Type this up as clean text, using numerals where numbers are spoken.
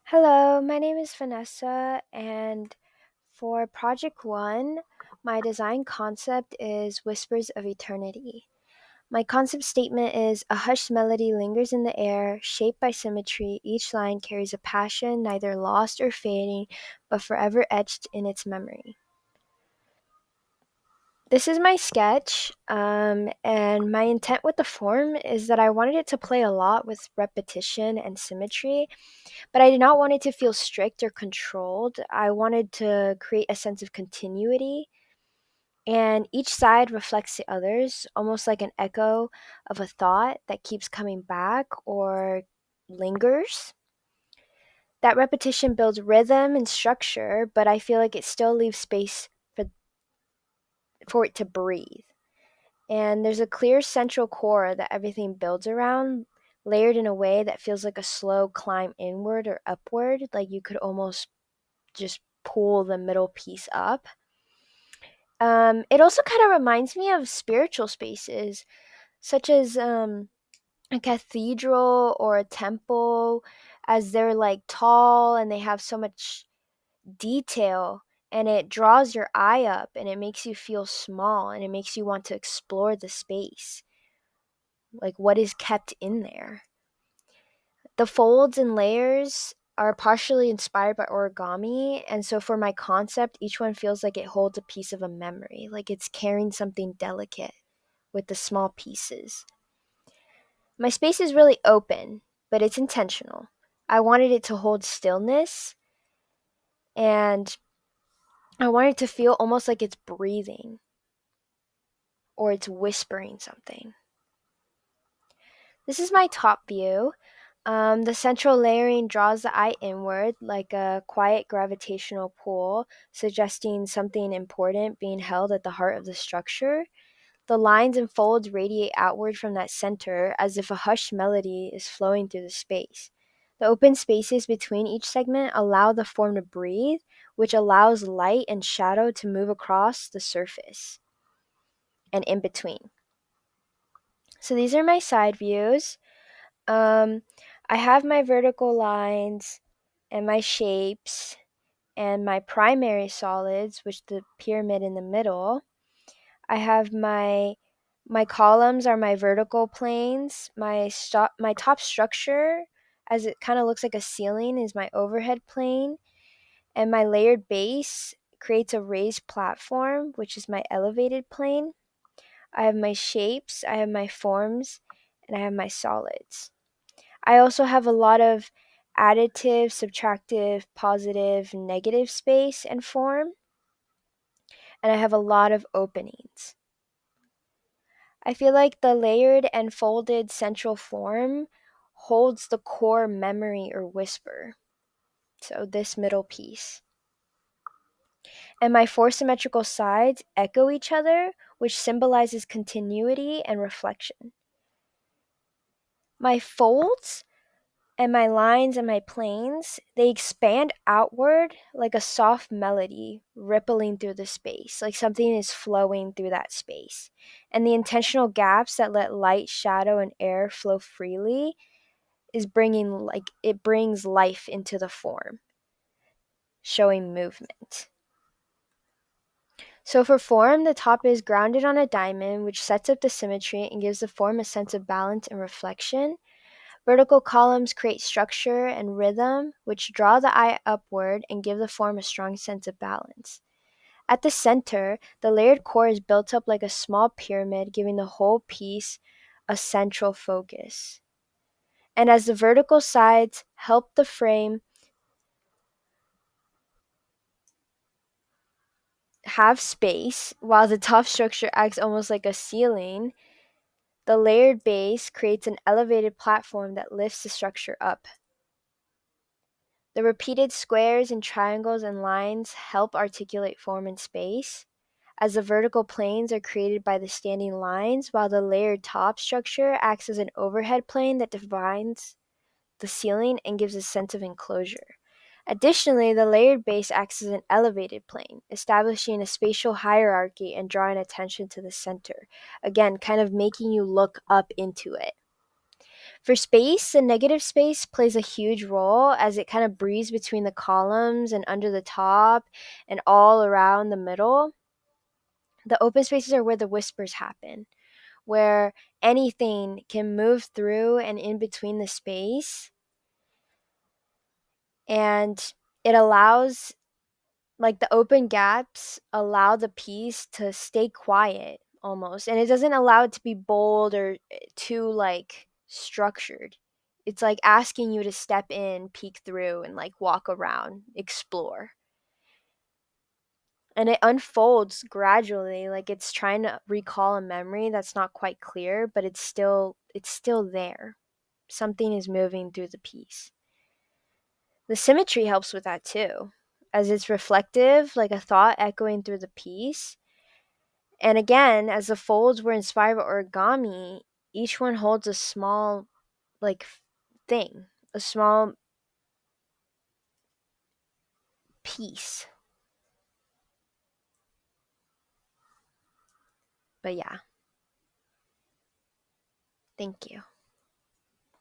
Hello, my name is Vanessa, and for Project One, my design concept is Whispers of Eternity. My concept statement is a hushed melody lingers in the air, shaped by symmetry. Each line carries a passion, neither lost or fading, but forever etched in its memory. This is my sketch, and my intent with the form is that I wanted it to play a lot with repetition and symmetry, but I did not want it to feel strict or controlled. I wanted to create a sense of continuity, and each side reflects the others, almost like an echo of a thought that keeps coming back or lingers. That repetition builds rhythm and structure, but I feel like it still leaves space for it to breathe. And there's a clear central core that everything builds around, layered in a way that feels like a slow climb inward or upward, like you could almost just pull the middle piece up. It also kind of reminds me of spiritual spaces, such as a cathedral or a temple, as they're like tall and they have so much detail, and it draws your eye up and it makes you feel small and it makes you want to explore the space, like what is kept in there. The folds and layers are partially inspired by origami, and so for my concept, each one feels like it holds a piece of a memory, like it's carrying something delicate with the small pieces. My space is really open, but it's intentional. I wanted it to hold stillness, and I wanted it to feel almost like it's breathing or it's whispering something. This is my top view. The central layering draws the eye inward like a quiet gravitational pull, suggesting something important being held at the heart of the structure. The lines and folds radiate outward from that center as if a hushed melody is flowing through the space. The open spaces between each segment allow the form to breathe, which allows light and shadow to move across the surface and in between. So these are my side views. Um, I have my vertical lines and my shapes and my primary solids, which the pyramid in the middle. I have my columns are my vertical planes. My top structure, as it kind of looks like a ceiling, is my overhead plane, and my layered base creates a raised platform, which is my elevated plane. I have my shapes, I have my forms, and I have my solids. I also have a lot of additive, subtractive, positive, negative space and form, and I have a lot of openings. I feel like the layered and folded central form holds the core memory or whisper. So, this middle piece. And my four symmetrical sides echo each other, which symbolizes continuity and reflection. My folds and my lines and my planes, they expand outward like a soft melody rippling through the space, like something is flowing through that space. And the intentional gaps that let light, shadow, and air flow freely is bringing, like, it brings life into the form, showing movement. So for form, the top is grounded on a diamond, which sets up the symmetry and gives the form a sense of balance and reflection. Vertical columns create structure and rhythm, which draw the eye upward and give the form a strong sense of balance. At the center, the layered core is built up like a small pyramid, giving the whole piece a central focus. And as the vertical sides help the frame have space, while the top structure acts almost like a ceiling, the layered base creates an elevated platform that lifts the structure up. The repeated squares and triangles and lines help articulate form and space, as the vertical planes are created by the standing lines, while the layered top structure acts as an overhead plane that defines the ceiling and gives a sense of enclosure. Additionally, the layered base acts as an elevated plane, establishing a spatial hierarchy and drawing attention to the center. Again, kind of making you look up into it. For space, the negative space plays a huge role as it kind of breathes between the columns and under the top and all around the middle. The open spaces are where the whispers happen, where anything can move through and in between the space. And it allows, like, the open gaps allow the piece to stay quiet almost. And it doesn't allow it to be bold or too, like, structured. It's like asking you to step in, peek through, and like walk around, explore. And it unfolds gradually, like it's trying to recall a memory that's not quite clear, but it's still there. Something is moving through the piece. The symmetry helps with that too, as it's reflective, like a thought echoing through the piece. And again, as the folds were inspired by origami, each one holds a small, like, thing, a small piece. But yeah, thank you.